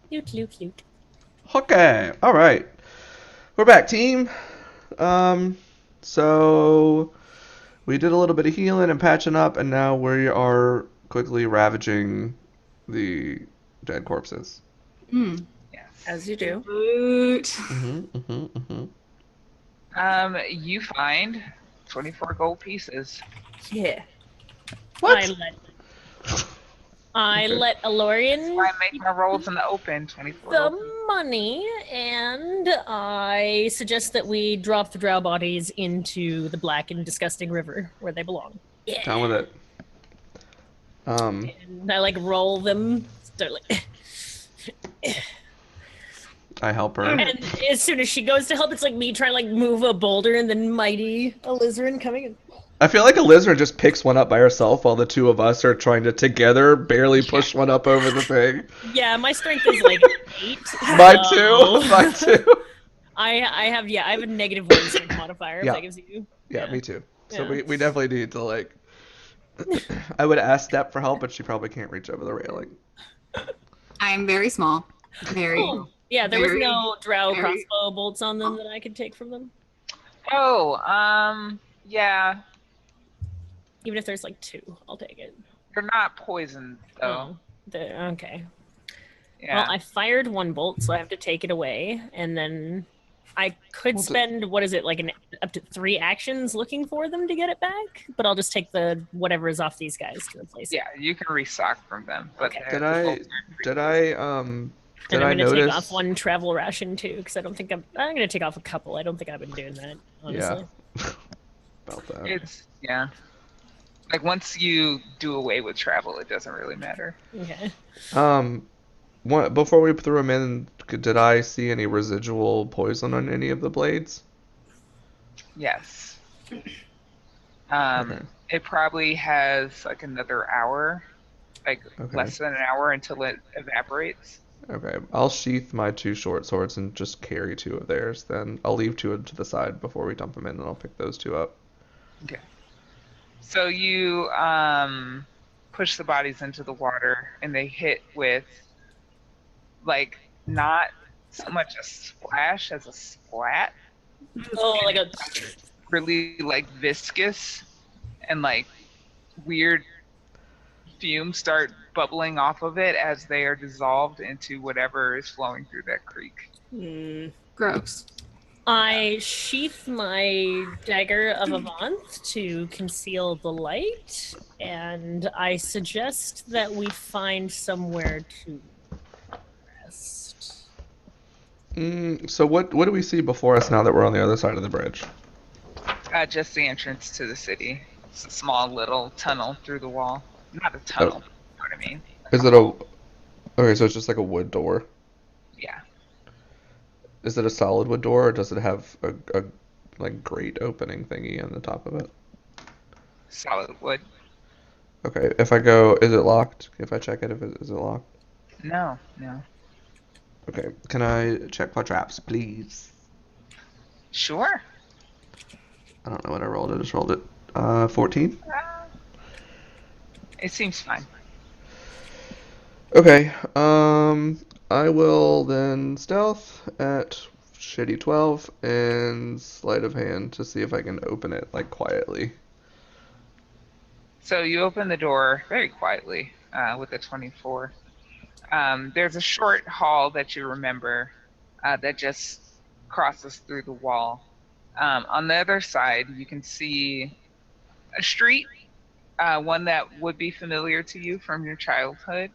Loot, loot, loot. Okay, all right. We're back, team. Um, so we did a little bit of healing and patching up, and now we are quickly ravaging the dead corpses. Mm. As Yes. you do. Loot. Mm-hmm. You find 24 gold pieces. Yeah. I What? let I Okay. let That's why Alorian I make my rolls in the open. 24 the gold pieces. money, and I suggest that we drop the drow bodies into the black and disgusting river where they belong. Yeah. Down with it. Um, And I like roll them. Start like I help her. and as soon as she goes to help, it's like me trying to like move a boulder and then mighty alizarin coming in. I feel like a lizard just picks one up by herself while the two of us are trying to together barely Yeah. push one up over the thing. Yeah, my strength is like 8, Mine too. so Mine too. I have a -1 strength modifier if Yeah. that gives you. Yeah, Yeah. me too. So Yeah. we definitely need to like. I would ask Step for help, but she probably can't reach over the railing. I am very small. Very, Oh, yeah, there was very, no drow very. crossbow bolts on them that I could take from them. Oh, yeah. Even if there's like 2, I'll take it. They're not poisoned, though. Oh, okay. Well, Yeah. I fired 1 bolt, so I have to take it away, and then I could Well, spend what is it like up to 3 actions looking for them to get it back, but I'll just take the whatever is off these guys to replace it. Yeah, you can restock from them, but Okay. Did the I bolts are did pretty I And did I'm I gonna take off notice? 1 travel ration too, because I don't think I'm gonna take off a couple. I don't think I've been doing that Yeah, honestly. about that. It's yeah. Like once you do away with travel, it doesn't really matter. Okay. Um, before we threw them in, did I see any residual poison on any of the blades? Yes. Okay. It probably has like another hour, like Okay. less than an hour until it evaporates. Okay. I'll sheath my 2 short swords and just carry 2 of theirs. Then I'll leave 2 to the side before we dump them in, and I'll pick those 2 up. Okay. So you push the bodies into the water, and they hit with like not so much a splash as a splat. Oh, like a Really like viscous and like weird fumes start bubbling off of it as they are dissolved into whatever is flowing through that creek. Gross. I sheath my dagger of Avant to conceal the light, and I suggest that we find somewhere to rest. So what do we see before us now that we're on the other side of the bridge? Just the entrance to the city. It's a small little tunnel through the wall. Not a Oh, tunnel, you know what I mean? is it a? Okay, so it's just like a wood door. Yeah, Is it a solid wood door, or does it have a like grate opening thingy on the top of it? solid wood. Okay, if I go, is it locked? If I check it, if it is it locked? No, no. Okay, can I check for traps, please? Sure. I don't know what I rolled. I just rolled it. 14. Uh, it seems fine. Okay. I will then stealth at shitty 12 and sleight of hand to see if I can open it like quietly. So you open the door very quietly with a 24. There's a short hall that you remember that just crosses through the wall. On the other side, you can see a street, one that would be familiar to you from your childhood.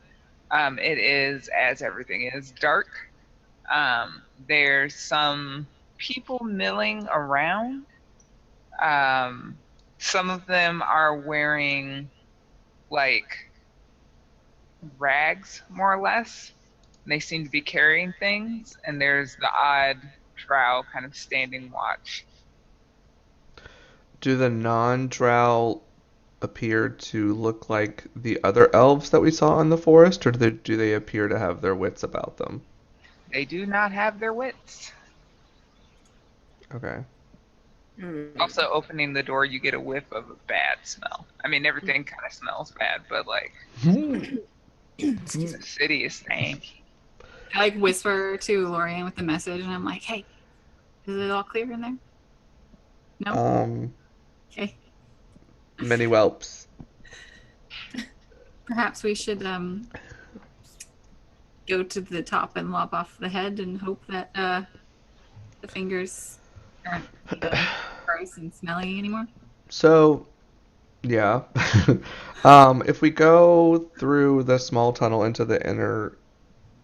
It is, as everything is, dark. There's some people milling around. Um, some of them are wearing like rags, more or less. They seem to be carrying things, and there's the odd drow kind of standing watch. Do the non-drow appear to look like the other elves that we saw in the forest, or do they appear to have their wits about them? They do not have their wits. Okay. Also, opening the door, you get a whiff of a bad smell. I mean, everything kind of smells bad, but like the city is stank. like whisper to Lorian with the message, and I'm like, "Hey, is it all clear in there? No. Okay. Many whelps. Perhaps we should go to the top and lop off the head and hope that the fingers aren't gross and smelly anymore." So, yeah. If we go through the small tunnel into the inner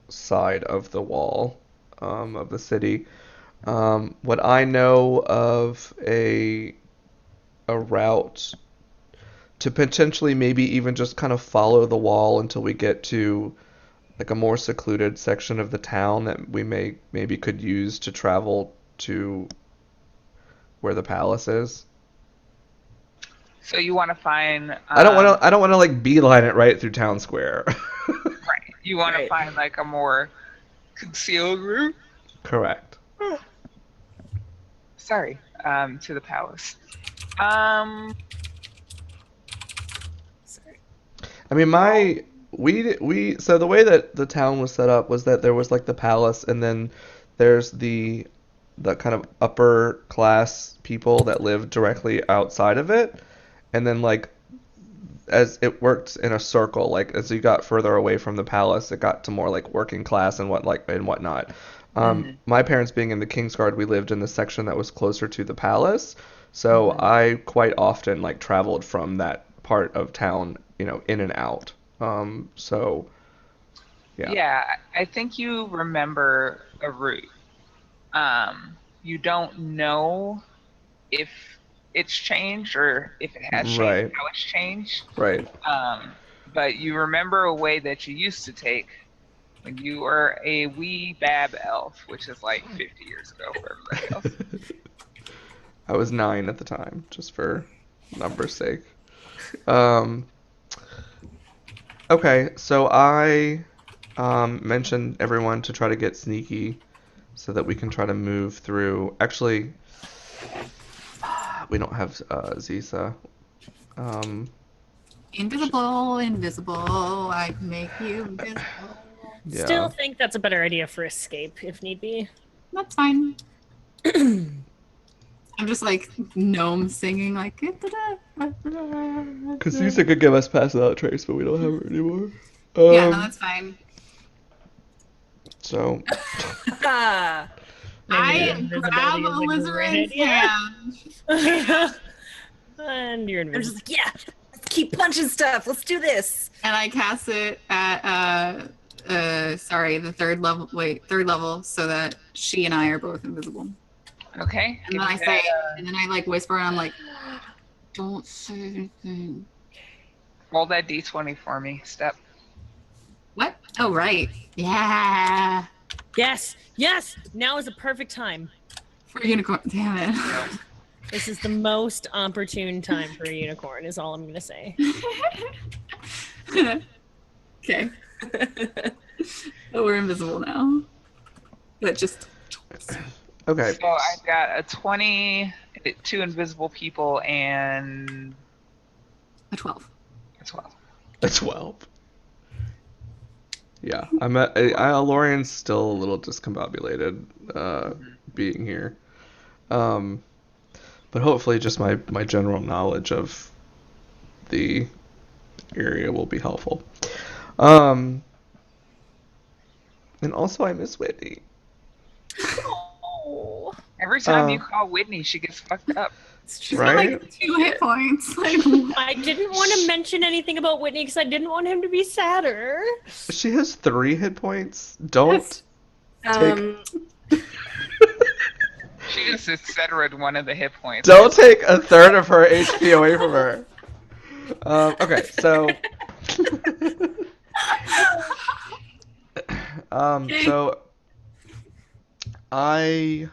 side of the wall of the city, what I know of a route to potentially maybe even just kind of follow the wall until we get to like a more secluded section of the town that we maybe could use to travel to where the palace is. So you want to find I don't want to like beeline it right through town square. right. You want to Right. find like a more concealed route. Correct. Sorry, to the palace. Sorry. I mean, we so the way that the town was set up was that there was like the palace, and then there's the kind of upper class people that live directly outside of it, and then like as it worked in a circle, like as you got further away from the palace, it got to more like working class and whatnot. My parents being in the Kingsguard, we lived in the section that was closer to the palace, so I quite often like traveled from that part of town, in and out. So yeah. Yeah, I think you remember a route. You don't know if it's changed or if it has changed, Right. how it's changed. Right. But you remember a way that you used to take when you were a wee bab elf, which is like 50 years ago for everybody else. I was 9 at the time, just for numbers' sake. Okay, so I mentioned everyone to try to get sneaky so that we can try to move through. Actually, we don't have Zisa. Invisible, I can make you invisible. Yeah. Still think that's a better idea for escape, if need be. That's fine. I'm just like gnome singing like. Because Zisa could give us pass without trace, but we don't have her anymore. Yeah, no, that's fine. So, Ah. I grab Alizarin's hand And you're I'm invisible. just like, yeah, let's keep punching stuff. Let's do this. and I cast it at the third level. Wait, third level, so that she and I are both invisible. Okay. And then I say, and then I like whisper, and I'm like, "Don't say anything." Roll that d20 for me, Step. What? Oh, right. Yeah. Yes, yes. Now is a perfect time. For unicorn. Damn it. This is the most opportune time for a unicorn. Is all I'm gonna say. Okay. Oh, we're invisible now. But just. okay. So I've got a 20, 2 invisible people, and A 12. a 12. A 12. Yeah, Lorian's still a little discombobulated being here. But hopefully just my general knowledge of the area will be helpful. And also I miss Whitney. Oh. Every time you call Whitney, she gets fucked up. She's Right? got like 2 hit points. Like, I didn't want to mention anything about Whitney because I didn't want him to be sadder. She has 3 hit points. Don't Um, She just etc. one of the hit points. don't take a third of her HP away from her. Okay, so so I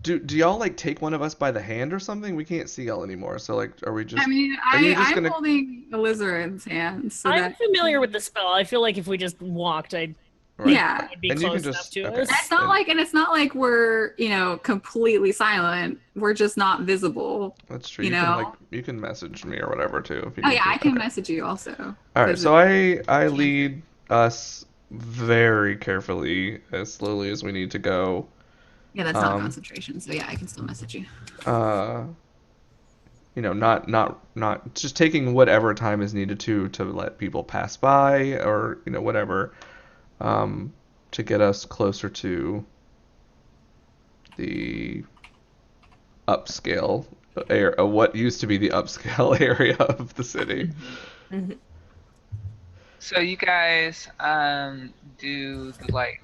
do y'all like take one of us by the hand or something? We can't see y'all anymore. So like, are we just? I mean, Are you just I'm gonna- holding Alizarin's hand. So I'm that familiar with the spell. I feel like if we just walked, I'd Right. Yeah. be And you close can enough just- to okay. us. it's not like we're, completely silent. We're just not visible. That's true. You You can know? like you can message me or whatever too. If you Oh need yeah, to. I can Okay. message you also. All right, 'cause so I lead us very carefully, as slowly as we need to go. Yeah, that's not Um, concentration, so yeah, I can still message you. Not just taking whatever time is needed to let people pass by, or whatever, um, to get us closer to the upscale area, what used to be the upscale area of the city. So you guys do the like.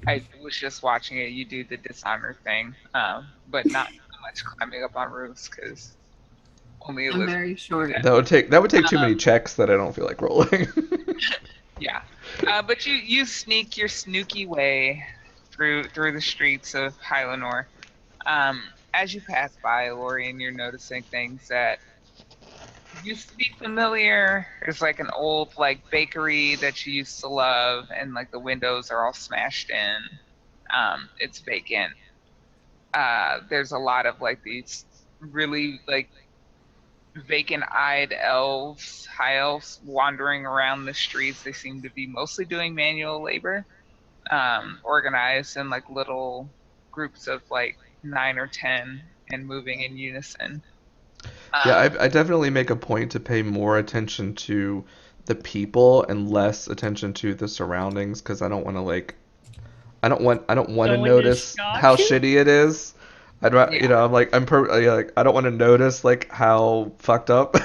I was just watching it. You do the dishonor thing, but not so much climbing up on roofs because only I'm Elizabeth. very short. That would take too many checks that I don't feel like rolling. Yeah, but you sneak your snooky way through the streets of Hylanor. As you pass by, Lorian, you're noticing things that used to be familiar. There's like an old like bakery that you used to love, and like the windows are all smashed in. It's vacant. There's a lot of like these really like vacant-eyed elves, high elves, wandering around the streets. They seem to be mostly doing manual labor, organized in like little groups of like 9 or 10 and moving in unison. Yeah, Um, I definitely make a point to pay more attention to the people and less attention to the surroundings, because I don't want to Go into notice shock. how shitty it is. Yeah. I'm like yeah, like I don't want to notice like how fucked up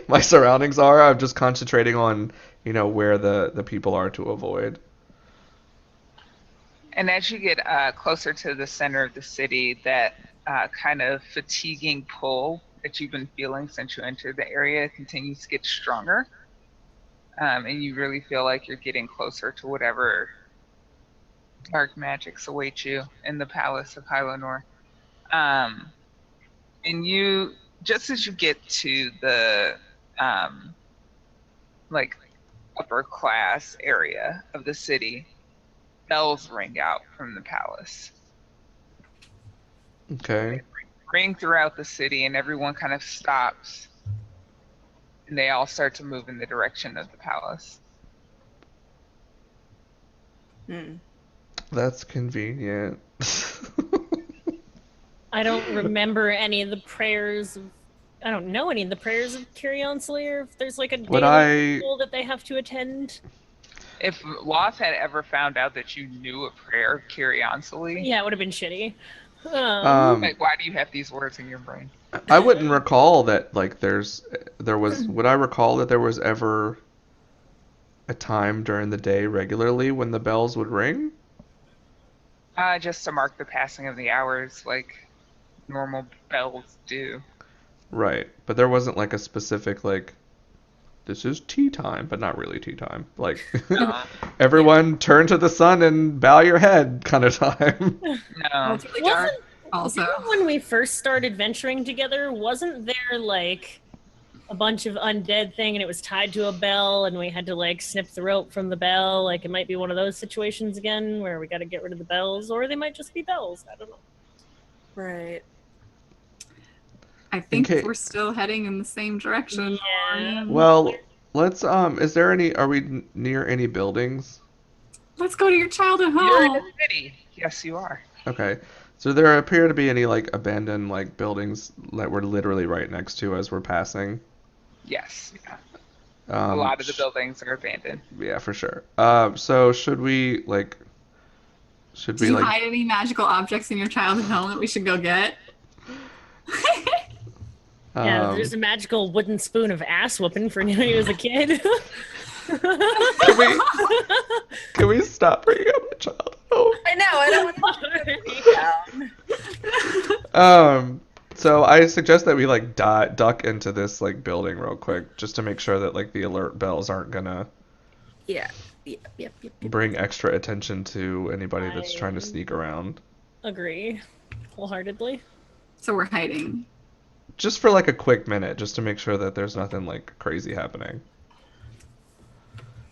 my surroundings are. I'm just concentrating on where the people are to avoid. And as you get closer to the center of the city, that kind of fatiguing pull that you've been feeling since you entered the area continues to get stronger. And you really feel like you're getting closer to whatever dark magics await you in the palace of Hylanor. Um, and you, just as you get to the um, like upper class area of the city, bells ring out from the palace. Okay. Ring throughout the city, and everyone kind of stops, and they all start to move in the direction of the palace. That's convenient. I don't remember any of the prayers of. I don't know any of the prayers of Kyrion Slayer. If there's like a Would daily I ritual that they have to attend. If Loth had ever found out that you knew a prayer of Kyrionsily, Yeah, it would have been shitty. like, why do you have these words in your brain? I wouldn't recall that like would I recall that there was ever a time during the day regularly when the bells would ring? Just to mark the passing of the hours, like normal bells do. Right. But there wasn't like a specific like this is tea time, but not really tea time. Like everyone turn to the sun and bow your head kind of time. Well, No. it's really dark. Wasn't Also, when we first started venturing together, wasn't there like a bunch of undead thing and it was tied to a bell and we had to like snip the rope from the bell? Like it might be one of those situations again where we got to get rid of the bells, or they might just be bells. I don't know. Right. I think Okay. we're still heading in the same direction. Yeah. Well, let's is there any are we near any buildings? Let's go to your childhood You're in home. the city. Yes, you are. Okay. So there appear to be any like abandoned like buildings that we're literally right next to as we're passing. Yes. Yeah. A Um, lot of the buildings are abandoned. Yeah, for sure. So should we Do you hide any magical objects in your childhood home that we should go get? Yeah, there's a magical wooden spoon of ass whooping for anybody who was a kid. can we stop bringing up the child? I know. I don't want to down. So I suggest that we like duck into this like building real quick, just to make sure that like the alert bells aren't gonna Yeah. Yep. bring extra attention to anybody that's trying to sneak around. Agree, wholeheartedly. So we're hiding. Just for like a quick minute, just to make sure that there's nothing like crazy happening.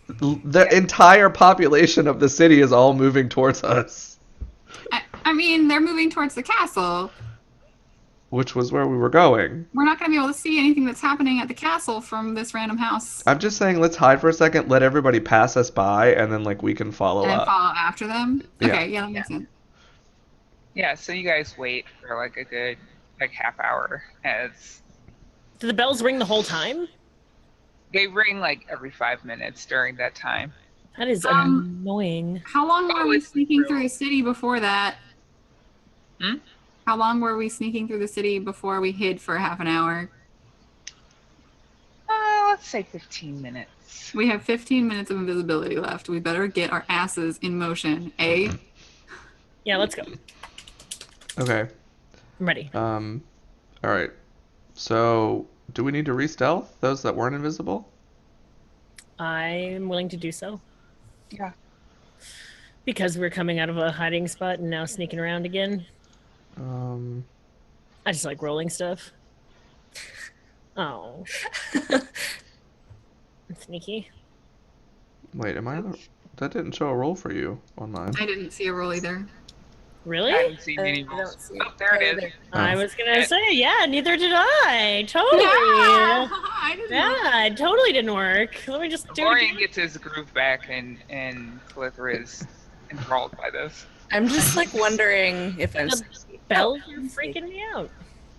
The entire population of the city is all moving towards us. I mean, they're moving towards the castle. which was where we were going. We're not going to be able to see anything that's happening at the castle from this random house. I'm just saying, let's hide for a second, let everybody pass us by, and then like we can follow And then up. follow after them? Yeah. Okay, yeah, that makes sense. Yeah, so you guys wait for like a good like half hour as Do the bells ring the whole time? they ring like every 5 minutes during that time. That is annoying. How long were Oh, we it's sneaking true. through the city before that? Hmm? How long were we sneaking through the city before we hid for half an hour? Let's say 15 minutes. We have 15 minutes of invisibility left. We better get our asses in motion, eh? Yeah, let's go. Okay. I'm ready. All right. So, do we need to re-stealth those that weren't invisible? I'm willing to do so. Yeah. Because we're coming out of a hiding spot and now sneaking around again. I just like rolling stuff. Oh. Sneaky. Wait, am I? That didn't show a roll for you on mine. I didn't see a roll either. Really? I haven't seen any I don't rules. see Oh, there it is. I was gonna say, yeah, neither did I. Totally. I didn't know. Yeah, it totally didn't work. Let me just do it Dorian again. gets his groove back, and Calithra is enthralled by this. I'm just like wondering if I'm. The bells are freaking me out.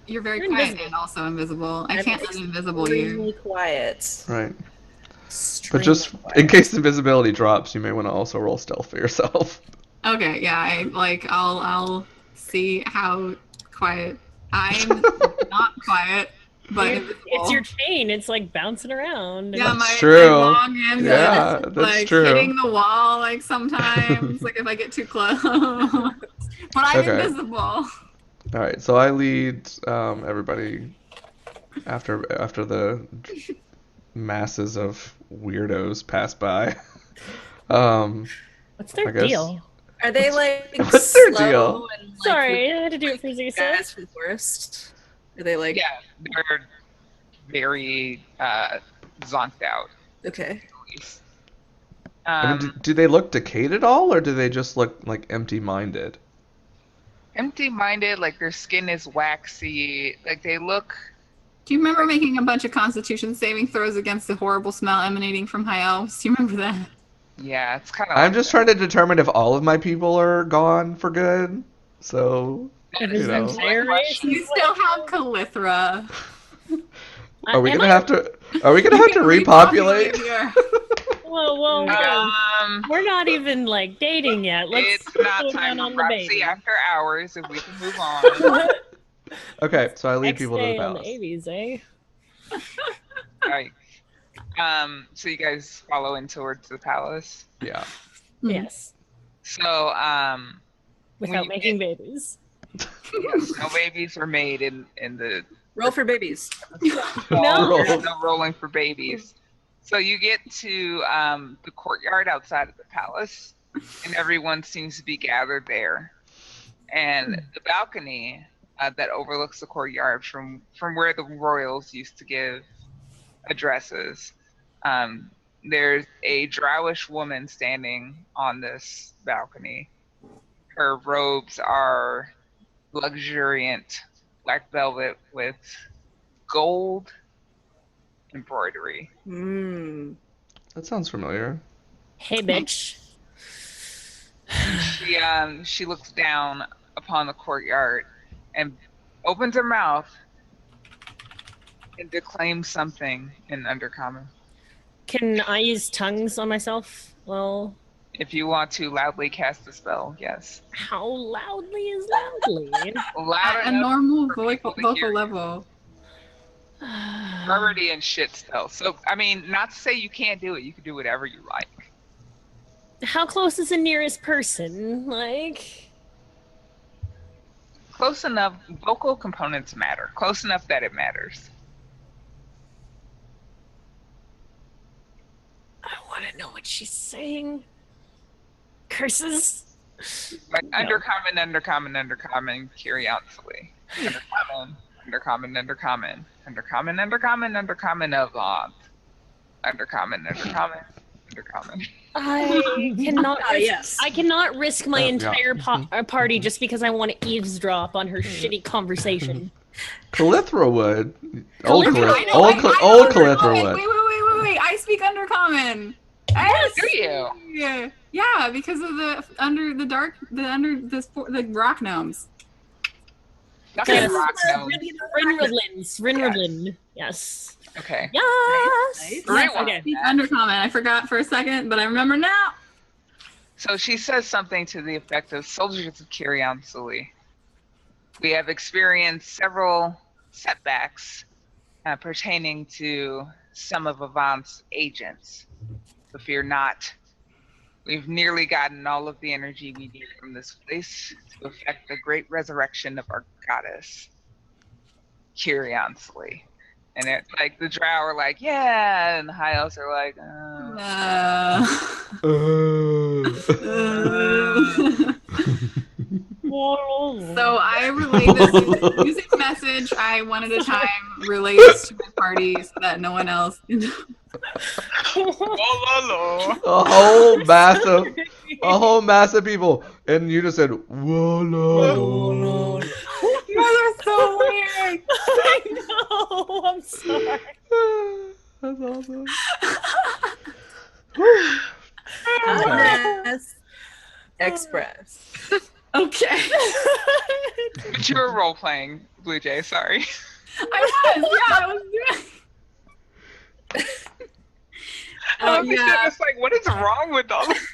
You're very You're quiet invisible. and also invisible. I I'm can't uninvisible you. extremely quiet. Right. But Extremely just quiet. in case invisibility drops, you may want to also roll stealth for yourself. Okay, yeah, I'll see how quiet. I'm not quiet, but invisible. It's your chain. It's like bouncing around. Yeah, That's my true. long end Yeah, is that's like true. hitting the wall like sometimes, like if I get too close. But I'm Okay. invisible. All right, so I lead everybody after the masses of weirdos pass by. What's their I guess- deal? Are they like What's their slow deal? and like Sorry, I had to do it for guys Zisa. from the forest? Are they like Yeah, they're very zonked out. okay? At least. I mean, do they look decayed at all, or do they just look like empty-minded? Empty-minded, like their skin is waxy. Like they look. Do you remember making a bunch of Constitution saving throws against the horrible smell emanating from high elves? Do you remember that? Yeah, it's kind of. I'm just trying to determine if all of my people are gone for good. So, If you his know. entire race You is still have Calithra. Are we Am gonna I- have to? Are we gonna You have to can repopulate? the earth. Whoa. We're not even like dating yet. Let's It's not slow time down for on the prophecy baby. after hours. If we can move on. Okay, so I lead Next people to the day on the palace. Avies, eh? Right. So you guys follow in towards the palace. Yeah. Mhm. Yes. So Without you making babies. yes, no babies were made in the Roll for babies. No. there's no rolling for babies. So you get to the courtyard outside of the palace, and everyone seems to be gathered there. And the balcony that overlooks the courtyard from where the royals used to give addresses, there's a drowish woman standing on this balcony. Her robes are luxuriant black velvet with gold embroidery. That sounds familiar. Hey, bitch. She looks down upon the courtyard and opens her mouth and declaims something in Undercommon. Can I use tongues on myself? Well, If you want to loudly cast a spell, yes. how loudly is loudly? Loud At a enough normal for people to vocal hear you. level. You're already in shit stealth. So, I mean, not to say you can't do it. You can do whatever you like. How close is the nearest person? Like, Close enough. Vocal components matter. Close enough that it matters. I want to know what she's saying. Curses. Like No. undercommon, curiously. Undercommon, avant. Undercommon. I cannot. Ah, risk, yes. I cannot risk my Yeah. entire party just because I want to eavesdrop on her shitty conversation. Calithra would. Old Calithra, Calithra. I know, Old, I Cal- know. old Undercommon. Calithra would. Wait. I speak Undercommon. Yes. Do you? Yeah, because of the rock gnomes. Nothing Yes. rock gnomes. Rinrudlin. Yes. Okay. Yes. Nice. Yes, I Rewind speak that. Undercommon. I forgot for a second, but I remember now. So she says something to the effect of soldiers of Kyrian Suli. We have experienced several setbacks pertaining to some of Avant's agents. But fear not. We've nearly gotten all of the energy we need from this place to effect the great resurrection of our goddess, Kyrian Suli. And it's like the drow are like, yeah, and the high elves are like, So I relay this using message. I one at a time relay this to my party so that no one else. a whole mass of people, and you just said, "Whoa, no." You guys are so weird. I know. I'm sorry. That's awesome. Hotness Express. Okay. but you were role playing, Blue Jay, sorry. I was doing. I was Yeah. just like, what is wrong with all this?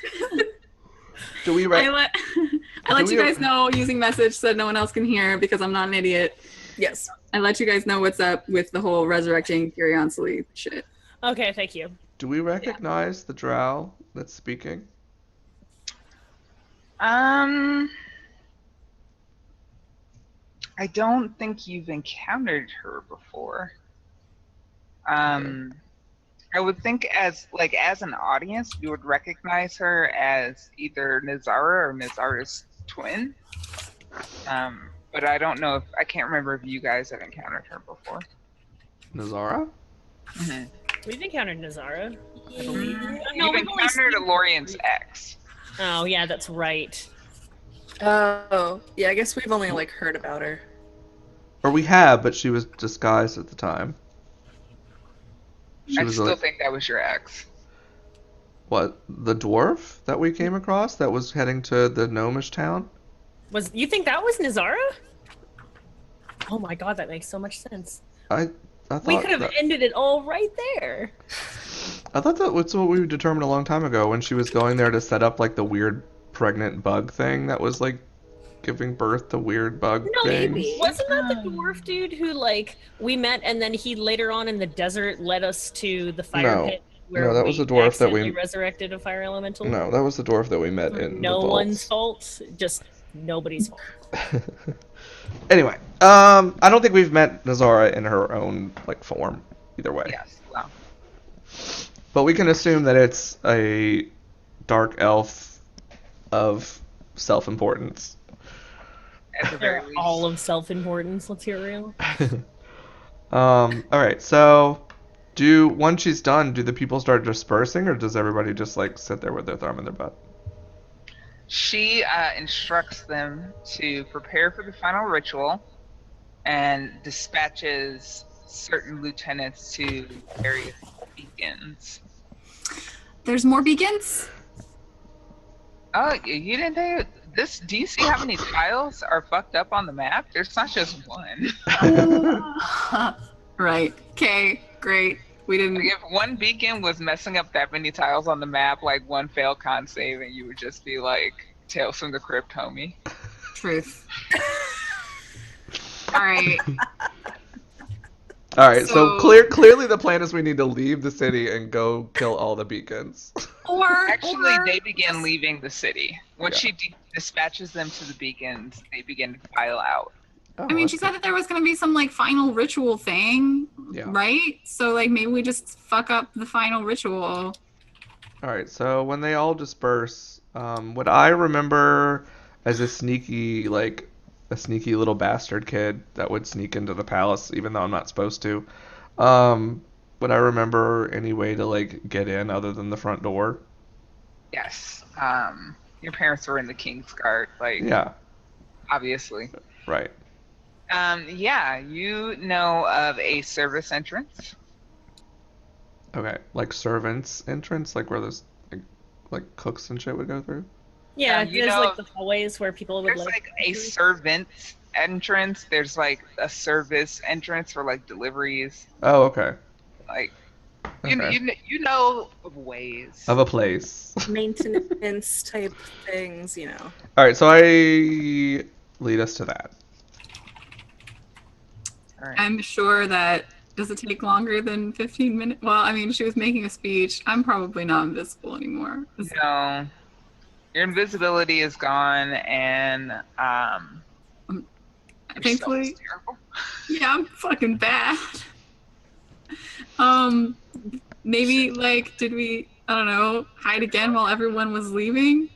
Do we I let Do you we- guys know using message so that no one else can hear because I'm not an idiot. Yes. I let you guys know what's up with the whole resurrecting Curiosity shit. Okay, thank you. Do we recognize the drow that's speaking? I don't think you've encountered her before. I would think as an audience, you would recognize her as either Nizara or Nizara's twin. But I don't know I can't remember if you guys have encountered her before. Nazara? We've encountered Nazara, I believe. No, You've we've only encountered seen- Elorian's ex. Oh, yeah, that's right. Oh, yeah, I guess we've only heard about her. Or we have, but she was disguised at the time. She I was still like, think that was your ex. what, the dwarf that we came across that was heading to the gnomish town? You think that was Nazara? Oh my god, that makes so much sense. I thought We could have ended it all right there. I thought that was what we determined a long time ago when she was going there to set up the weird pregnant bug thing that was giving birth to weird bug No, things. wasn't that the dwarf dude who we met and then he later on in the desert led us to the fire No. pit No, that was we the dwarf that we- accidentally resurrected a fire elemental? No, that was the dwarf that we met in No the one's vaults. fault, just nobody's fault. Anyway, I don't think we've met Nazara in her own form either way. Yes. Well, But we can assume that it's a dark elf of self-importance. at the very They're least. all of self-importance, let's hear real. All right. So, once she's done, do the people start dispersing, or does everybody just sit there with their thumb in their butt? She instructs them to prepare for the final ritual and dispatches certain lieutenants to various beacons. There's more beacons? Oh, you didn't think this? Do you see how many tiles are fucked up on the map? There's not just one. Right. Okay, great. We didn't. If one beacon was messing up that many tiles on the map, one failed con save, and you would just be like, Tales from the Crypt, homie. Truth. All right. All right. So, So- clearly the plan is we need to leave the city and go kill all the beacons. Actually, or they begin leaving the city. Once Yeah. she dispatches them to the beacons, they begin to file out. Oh, I mean, she said that there was going to be some final ritual thing, Yeah. right? So maybe we just fuck up the final ritual. All right. So when they all disperse, what I remember as a sneaky little bastard kid that would sneak into the palace, even though I'm not supposed to. Would I remember any way to get in other than the front door? Yes. Your parents were in the King's Guard, Yeah. obviously. Right. Yeah, you know of a service entrance. Okay, like servants entrance, like where those like cooks and shit would go through. Yeah, You there's like know, the hallways where people would there's like like go a through. servant's entrance. There's like a service entrance for like deliveries. Oh, okay. Like Okay. you know of ways. Of a place. Maintenance type things, you know. All right, so I lead us to that. All right. I'm sure that does it take longer than 15 minutes? Well, I mean, she was making a speech. I'm probably not invisible anymore. No, your invisibility is gone, and your stealth Thankfully, is terrible. yeah, I'm fucking bad. Maybe like, did we? I don't know, hide again while everyone was leaving?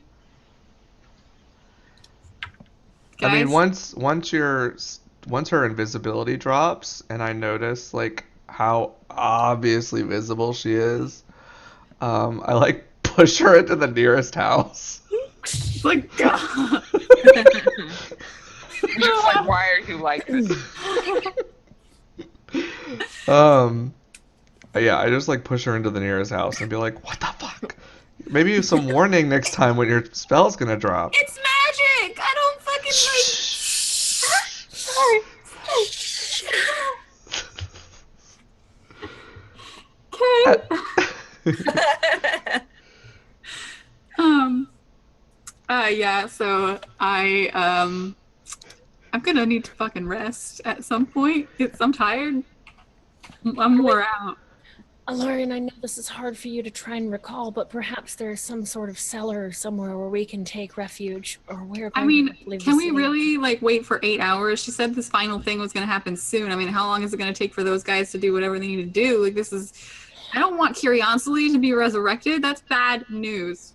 I mean, Guys, once her invisibility drops, and I notice like how obviously visible she is, I like push her into the nearest house. it's like, God. Just like, why are you like this? Yeah, I just like push her into the nearest house and be like, "What the fuck?" Maybe some warning next time when your spell's gonna drop. It's magic. I don't fucking like. Okay. Yeah, so I'm gonna need to fucking rest at some point. I'm tired. I'm wore out. Alorian, I know this is hard for you to try and recall, but perhaps there is some sort of cellar somewhere where we can take refuge, or we're I going mean, to leave can the we city. really like wait for 8 hours? She said this final thing was gonna happen soon. I mean, how long is it gonna take for those guys to do whatever they need to do? Like, this is. I don't want Curiosity to be resurrected. That's bad news.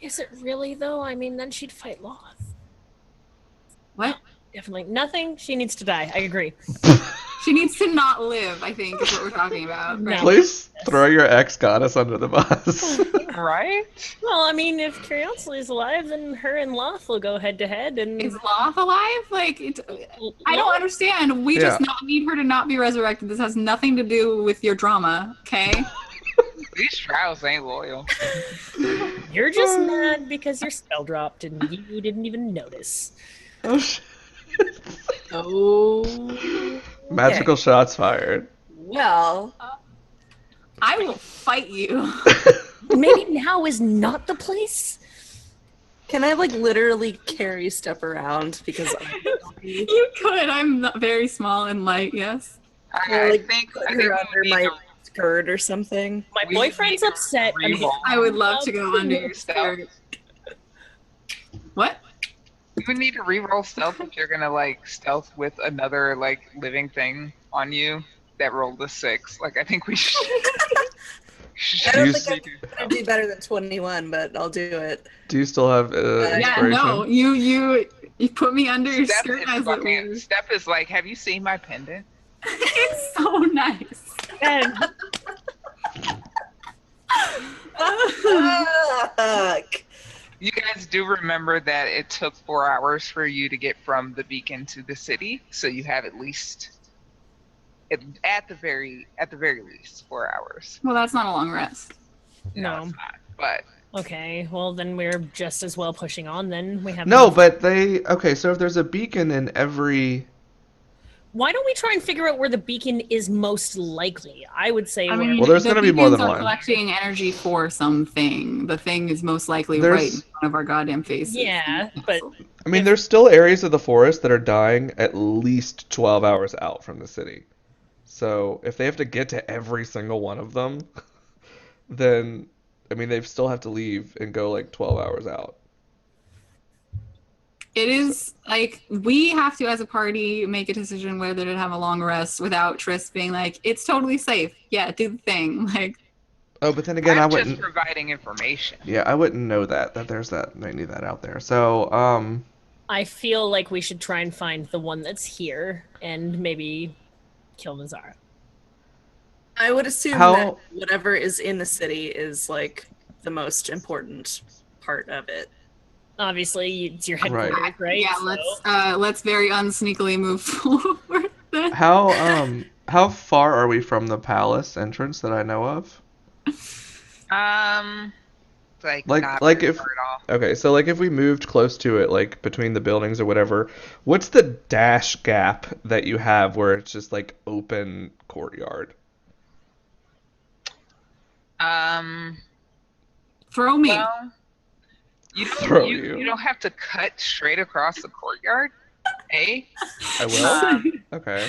Is it really though? I mean, then she'd fight Loth. What? Definitely nothing. She needs to die. I agree. She needs to not live, I think, is what we're talking about. No. Right? Please throw your ex-goddess under the bus. Right? Well, I mean, if Curiosity is alive, then her and Loth will go head to head, and Is Loth alive? Like, I don't understand. We just Yeah. not need her to not be resurrected. This has nothing to do with your drama, okay? These drows ain't loyal. You're just mad because your spell dropped and you didn't even notice. Oh shit. Oh. Magical shots fired. Well, I will fight you. Maybe now is not the place. can I like literally carry Step around because You could. I'm not very small and light, yes. I like think put I think her we under need my to skirt or something? My We boyfriend's need to upset. and re-roll. I would love to go under your Stealth. skirt. What? You would need to re-roll stealth if you're gonna like stealth with another like living thing on you that rolled a 6. Like I think we should. I don't You think s- I'm gonna do better than 21, but I'll do it. Do you still have Yeah, inspiration? no. You put me under your Steph skirt is as it fucking. was. Steph is like, have you seen my pendant? It's so nice. And Fuck. You guys do remember that it took 4 hours for you to get from the beacon to the city, so you have at least, at the very least, 4 hours. Well, that's not a long rest. no. It's not, but Okay, well then we're just as well pushing on. Then we have No, enough- but okay, so if there's a beacon in every Why don't we try and figure out where the beacon is most likely? I would say. I where- mean, Well, there's the gonna be more beacons than are one. collecting energy for something. The thing is most likely There's- right in front of our goddamn faces. Yeah, but I mean, If- there's still areas of the forest that are dying at least 12 hours out from the city. So if they have to get to every single one of them, then, I mean, they still have to leave and go like 12 hours out. It is like we have to, as a party, make a decision whether to have a long rest without Tris being like, "It's totally safe. Yeah, do the thing." Like, Oh, but then again, I I'm just wouldn't. providing information. Yeah, I wouldn't know that there's that any of that out there. So, I feel like we should try and find the one that's here and maybe kill Nazara. I would assume How- that whatever is in the city is like the most important part of it. Obviously, it's your Right. headquarters, right? Yeah, let's very unsneakily move forward then. How far are we from the palace entrance that I know of? Like Like not like very if far at all. Okay, so like if we moved close to it, like between the buildings or whatever, what's the dash gap that you have where it's just like open courtyard? Um, Throw me. well, Throw you you. don't have to cut straight across the courtyard. Eh? I will? Um, Okay.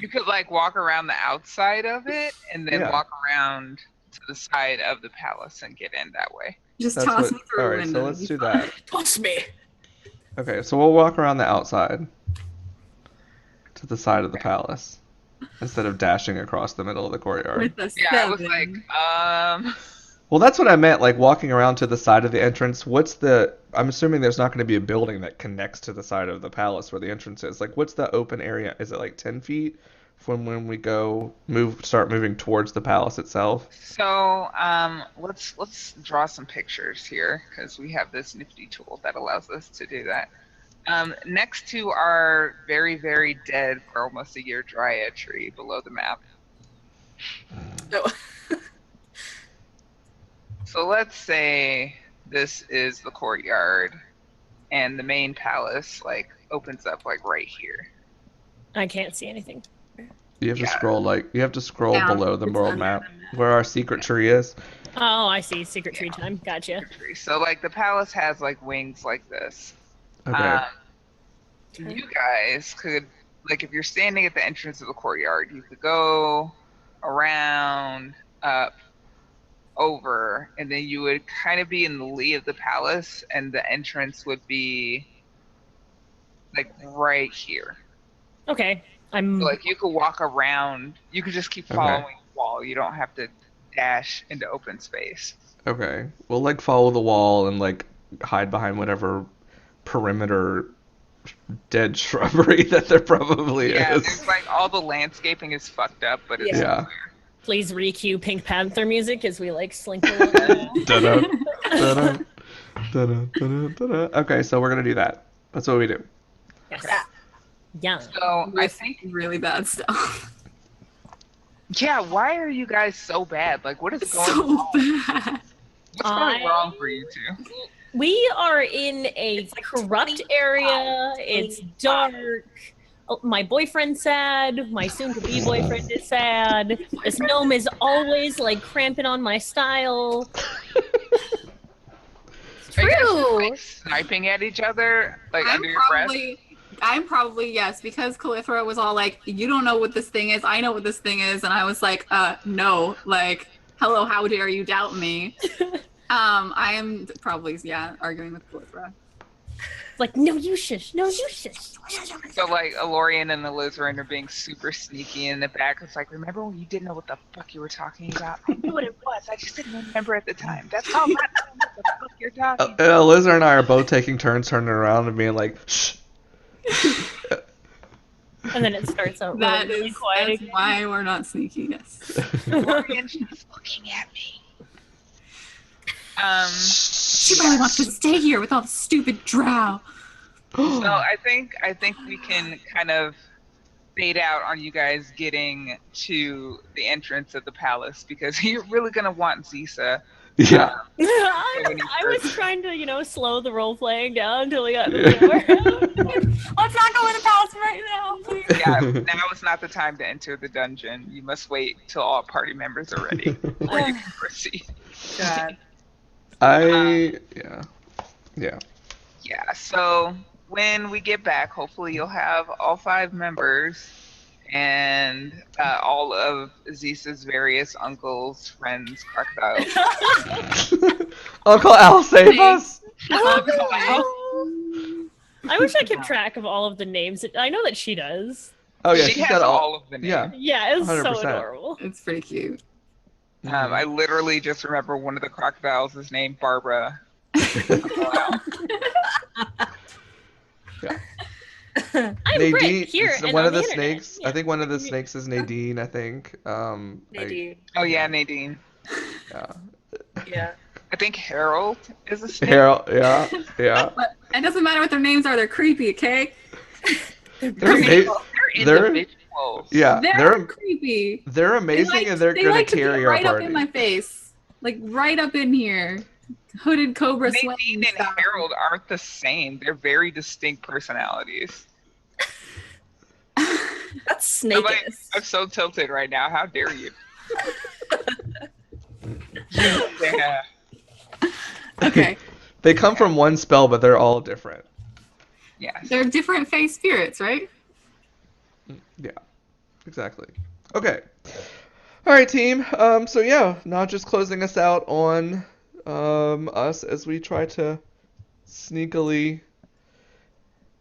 you could like walk around the outside of it and then Yeah. walk around to the side of the palace and get in that way. Just That's toss what me through a Alright, window. so let's do that. Toss me. Okay, so we'll walk around the outside to the side of the palace instead of dashing across the middle of the courtyard. With a Yeah, I was like, 7. Well, that's what I meant, like walking around to the side of the entrance. I'm assuming there's not going to be a building that connects to the side of the palace where the entrance is. Like, what's the open area? Is it like 10 feet from when we start moving towards the palace itself? so let's draw some pictures here because we have this nifty tool that allows us to do that. Next to our very, very dead for almost a year dryad tree below the map. No. So let's say this is the courtyard and the main palace like opens up like right here. I can't see anything. You have to Yeah. scroll Down. below the It's world under map the map. where our secret tree is. Oh, I see. Secret tree time. Gotcha. So like the palace has like wings like this. Okay. You guys could, like, if you're standing at the entrance of the courtyard, you could go around, up, over, and then you would kind of be in the lee of the palace, and the entrance would be like right here. Okay. So, like, you could walk around. You could just keep Okay. following the wall. You don't have to dash into open space. Okay. We'll like follow the wall and like hide behind whatever perimeter dead shrubbery that there probably Yeah, is. there's like all the landscaping is fucked up, but it's Yeah. Please recue Pink Panther music as we like slink along. Dun-dun, dun-dun, dun-dun, dun-dun, dun-dun. Okay, so we're gonna do that. That's what we do. Yes. Yeah. Yeah. So I think, really bad stuff. yeah. Why are you guys so bad? Like, what is going So on? bad. What's going wrong for you two? We are in a corrupt area. It's dark. Oh, my boyfriend's sad. My soon-to-be boyfriend is sad. This gnome is always like cramping on my style. Are you guys just, True. like, sniping at each other, like under your breath? I'm probably, yes, because Calithra was all like, you don't know what this thing is, I know what this thing is, and I was like, no, like, hello, how dare you doubt me? I am probably, yeah, arguing with Calithra. Like, no, you shush. No, you shush. So like Alorian and the Lizarin are being super sneaky in the back. It's like, remember when you didn't know what the fuck you were talking about? I knew what it was. I just didn't remember at the time. That's called not knowing what the fuck you're talking about. Lizer and I are both taking turns turning around and being like, shh. And then it starts out That really is quiet that's again. why we're not sneaky, yes. Alorian's just looking at me. She really wants to stay here with all the stupid drow. So I think we can kind of fade out on you guys getting to the entrance of the palace because you're really gonna want Zisa. Yeah. I was trying to, slow the role playing down until we got to the tower. Let's not go in the palace right now, please. Yeah, now is not the time to enter the dungeon. You must wait till all party members are ready before you can proceed. God. Yeah. Yeah, so when we get back, hopefully you'll have all 5 members and all of Zisa's various uncles, friends, crocodiles. Uncle Al, save us! I wish I kept track of all of the names. I know that she does. Oh yeah, she she's has got all of the names. Yeah. Yeah, it's so 100%. adorable. It's pretty cute. I literally just remember one of the crocodiles is named Barbara. Yeah. I'm Nadine, Brick here it's and one on of the internet. snakes. Yeah. I think one of the snakes is Nadine. I think. Nadine. Oh yeah, Nadine. Yeah. Yeah. I think Harold is a snake. Harold, yeah. But it doesn't matter what their names are. They're creepy, okay? They're They're amazing. individuals. Yeah, They're creepy. they're amazing, and they're They gonna like to carry get our right up party. in my face, like right up in here. Hooded cobra Nadine swinging and stuff. Harold aren't the same. They're very distinct personalities. That's Somebody, snakeist. I'm so tilted right now. How dare you? Yeah. Okay, They come from one spell, but they're all different. Yes. they're different face spirits, right? Yeah, exactly. Okay. All right, team. So yeah, not just closing us out on us as we try to sneakily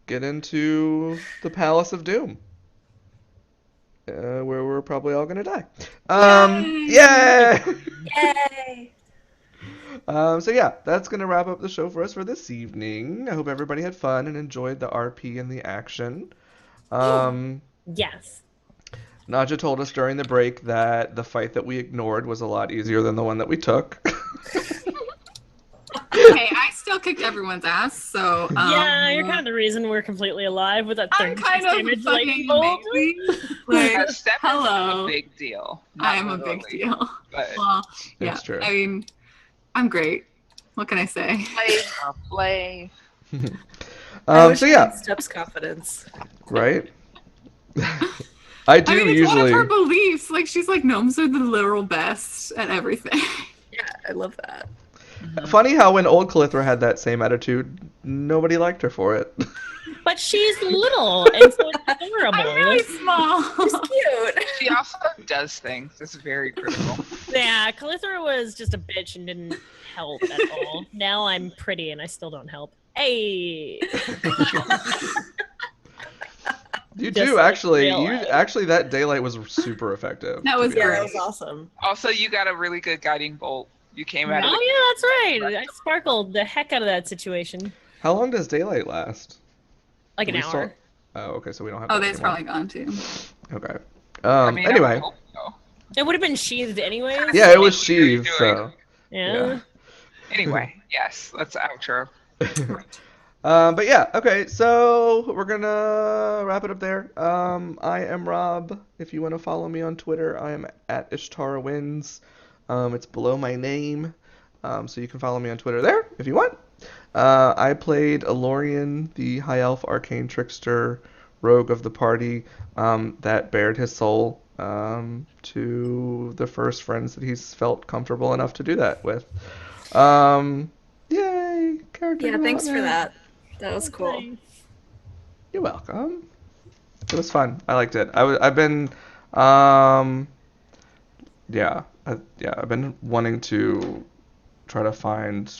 get into the Palace of Doom, where we're probably all gonna die. Yay! Yay! So yeah, that's gonna wrap up the show for us for this evening. I hope everybody had fun and enjoyed the RP and the action. Yes. Naja told us during the break that the fight that we ignored was a lot easier than the one that we took. Hey, I still kicked everyone's ass, so Yeah, you're kind of the reason we're completely alive with that I'm 36 kind of damage fucking lightning bolt. amazing. Like, Step is hello. a big deal. I Not am a big literally, deal. But Well, yeah. It's true. I mean, I'm great. What can I say? play. I wish So I yeah, had Step's confidence. right? I do I mean, it's usually. one of her beliefs. Like, she's like, gnomes are the literal best at everything. Yeah, I love that. Funny how when old Calithra had that same attitude, nobody liked her for it. But she's little and so it's adorable. I'm really small. She's cute. She also does things. It's very critical. Yeah, Calithra was just a bitch and didn't help at all. Now I'm pretty and I still don't help. Hey! You Just do like actually. real You life. actually that daylight was super effective. That to was be Yeah, great. that honest. was awesome. Also, you got a really good guiding bolt. You came out of Oh the yeah, that's right. I sparkled the heck out of that situation. How long does daylight last? Like an We still- hour. Oh, okay, so we don't have. Oh, that that's anymore. probably gone too. Okay. I mean, I Anyway, would hope so. It would have been sheathed anyways. yeah, it was What are you sheathed. doing? So. Yeah. Anyway, yes, let's outro. But yeah, okay, so we're gonna wrap it up there. I am Rob. If you want to follow me on Twitter, I am at IshtaraWins. It's below my name, so you can follow me on Twitter there if you want. I played Elorian, the High Elf Arcane Trickster rogue of the party that bared his soul to the first friends that he's felt comfortable enough to do that with. Yay! Character Yeah, thanks for development. that. That was cool. Nice. You're welcome. It was fun. I liked it. I've been, I've been wanting to try to find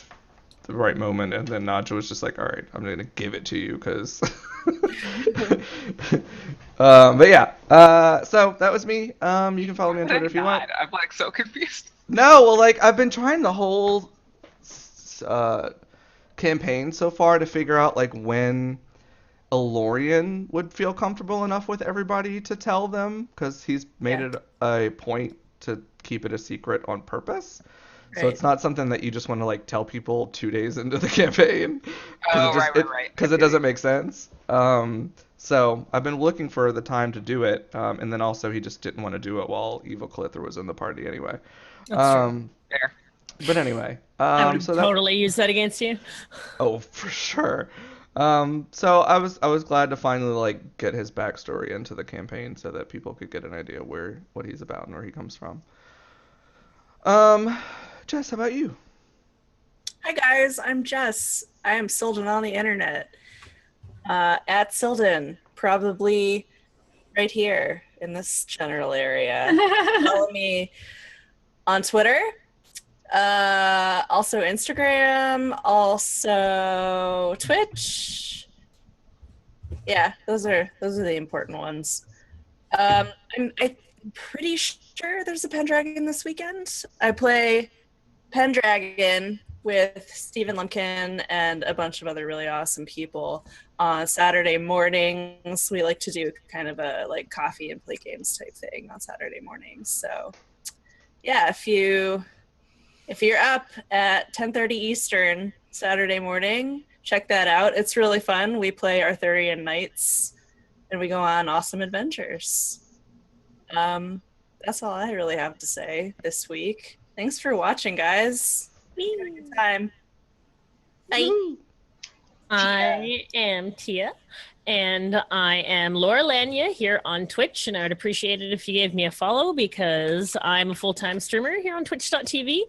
the right moment, and then Naja was just like, "All right, I'm gonna give it to you," because. But yeah. So that was me. You can follow me on Twitter if you want. I'm like so confused. No, well, like I've been trying the whole campaign so far to figure out like when Elorian would feel comfortable enough with everybody to tell them, because he's made Yeah. it a point to keep it a secret on purpose. So Right. it's not something that you just want to like tell people 2 days into the campaign, Oh, right. because it doesn't make sense. So I've been looking for the time to do it, and then also he just didn't want to do it while Evil Calithra was in the party anyway. That's true. Fair. But anyway, I would so that, totally use that against you. oh, for sure. So I was glad to finally like get his backstory into the campaign so that people could get an idea what he's about and where he comes from. Jess, how about you? Hi guys, I'm Jess. I am Silden on the internet. At Silden, probably right here in this general area. Follow me on Twitter, also Instagram, also Twitch. Yeah, those are the important ones. I'm pretty sure there's a Pendragon this weekend. I play Pendragon with Stephen Lumpkin and a bunch of other really awesome people on Saturday mornings. We like to do kind of a like coffee and play games type thing on Saturday mornings. So yeah, if you if you're up at 10:30 Eastern Saturday morning, check that out. It's really fun. We play Arthurian Knights, and we go on awesome adventures. That's all I really have to say this week. Thanks for watching, guys. Have a good time. Bye. Woo. I am Tia, and I am Laura Lanya here on Twitch, and I would appreciate it if you gave me a follow because I'm a full-time streamer here on twitch.tv.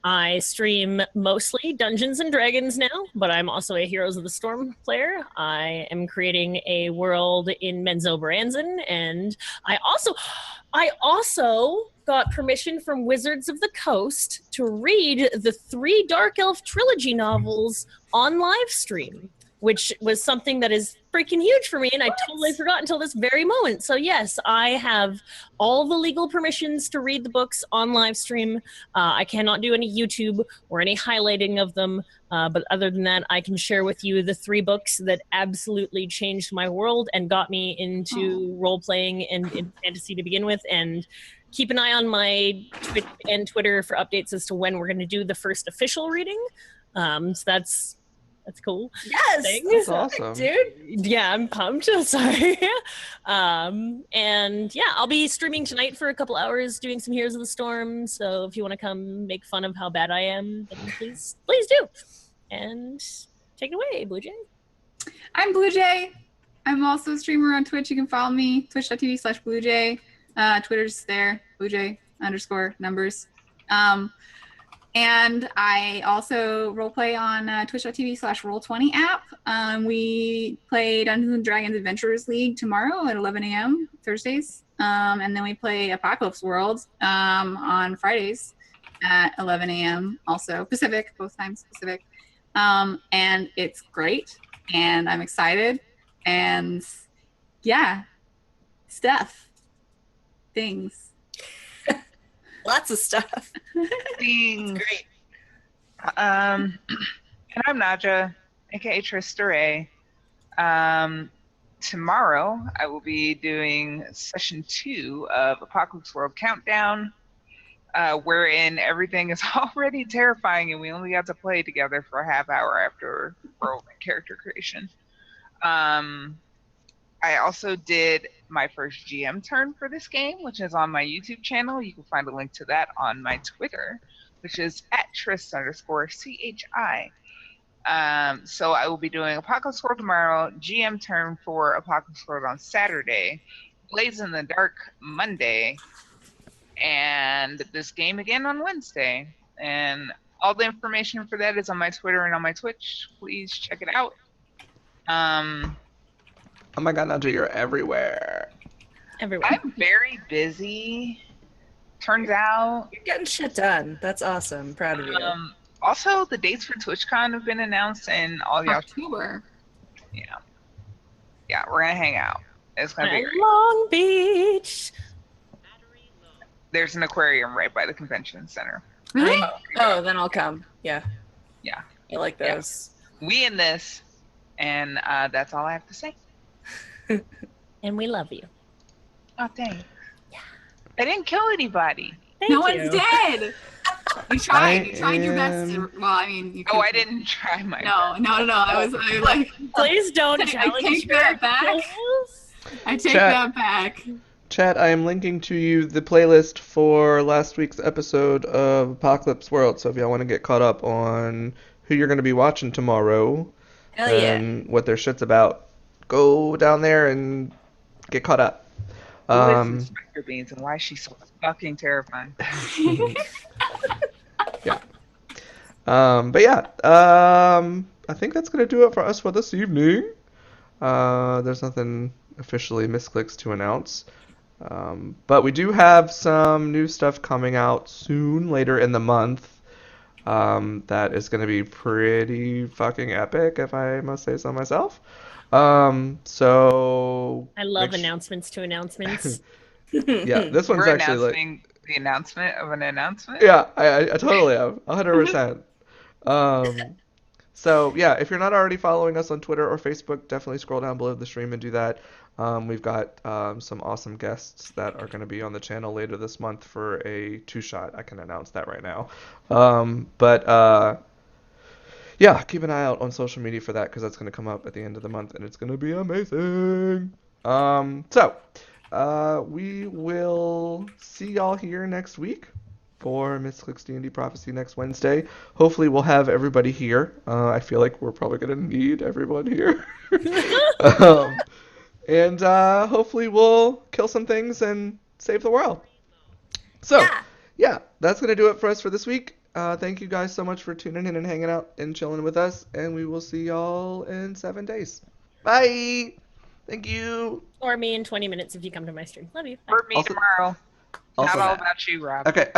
I stream mostly Dungeons and Dragons now, but I'm also a Heroes of the Storm player. I am creating a world in Menzo Branson, and I also got permission from Wizards of the Coast to read the 3 Dark Elf trilogy novels on live stream, which was something that is freaking huge for me, and I totally forgot until this very moment. So yes, I have all the legal permissions to read the books on live stream. I cannot do any YouTube or any highlighting of them, but other than that, I can share with you the 3 books that absolutely changed my world and got me into role-playing and in fantasy to begin with, and keep an eye on my Twitch and Twitter for updates as to when we're going to do the first official reading. So that's cool. Yes, That's awesome. dude. Yeah, I'm pumped. Sorry. And yeah, I'll be streaming tonight for a couple hours doing some Heroes of the Storm. So if you want to come make fun of how bad I am, then please do. And take it away, Blue Jay. I'm Blue Jay. I'm also a streamer on Twitch. You can follow me, twitch.tv/BlueJay. Twitter's there, BlueJay_numbers. And I also roleplay on twitch.tv/roll20 app. We play Dungeons and Dragons Adventurers League tomorrow at 11 a.m. Thursdays. And then we play Apocalypse World on Fridays at 11 a.m. also Pacific, both times Pacific. And it's great. And I'm excited. And yeah, stuff. Things. Lots of stuff. Things. Great. And I'm Naja, aka Trista Ray. Tomorrow I will be doing session 2 of Apocalypse World Countdown, wherein everything is already terrifying and we only got to play together for a half hour after world and character creation. I also did my first GM turn for this game, which is on my YouTube channel. You can find a link to that on my Twitter, which is @Tris_CHI. So I will be doing Apocalypse World tomorrow, GM turn for Apocalypse World on Saturday, Blaze in the Dark Monday, and this game again on Wednesday. And all the information for that is on my Twitter and on my Twitch. Please check it out. Oh my god, Naja, you're everywhere. Everywhere. I'm very busy. Turns out. You're getting shit done. That's awesome. Proud of you. Also, the dates for TwitchCon have been announced, and all y'all. October. Yeah, we're gonna hang out. It's gonna be great. Long Beach. There's an aquarium right by the convention center. Really? Oh, then I'll come. Yeah. Yeah. I like those. We in this, and that's all I have to say. And we love you. Oh, thanks. Yeah. I didn't kill anybody. Thank No you. one's dead. You tried. You I tried your best. am- Well, I mean, you Oh, could- I didn't try my No. I like. Please don't I challenge take your that back. skills. I take Chat. that back. Chat, I am linking to you the playlist for last week's episode of Apocalypse World. So if y'all want to get caught up on who you're going to be watching tomorrow Hell yeah. and what their shit's about, go down there and get caught up. Who is Inspector Beans, and why is she so fucking terrifying? Yeah. But yeah, I think that's gonna do it for us for this evening. There's nothing officially Misscliks to announce. But we do have some new stuff coming out soon, later in the month. That is gonna be pretty fucking epic, if I must say so myself. So I love make announcements to announcements. yeah, this one's We're actually like announcing the announcement of an announcement. yeah, I totally am, 100%. So yeah, if you're not already following us on Twitter or Facebook, definitely scroll down below the stream and do that. We've got some awesome guests that are going to be on the channel later this month for a two-shot. I can announce that right now. But yeah, keep an eye out on social media for that because that's going to come up at the end of the month and it's going to be amazing. We will see y'all here next week for Misscliks D&D Prophecy next Wednesday. Hopefully we'll have everybody here. I feel like we're probably going to need everyone here. And hopefully we'll kill some things and save the world. So, yeah, that's going to do it for us for this week. Thank you guys so much for tuning in and hanging out and chilling with us. And we will see y'all in 7 days. Bye. Thank you. Or me in 20 minutes if you come to my stream. Love you. Bye. For me tomorrow. Also Not all that. about you, Rob. Okay.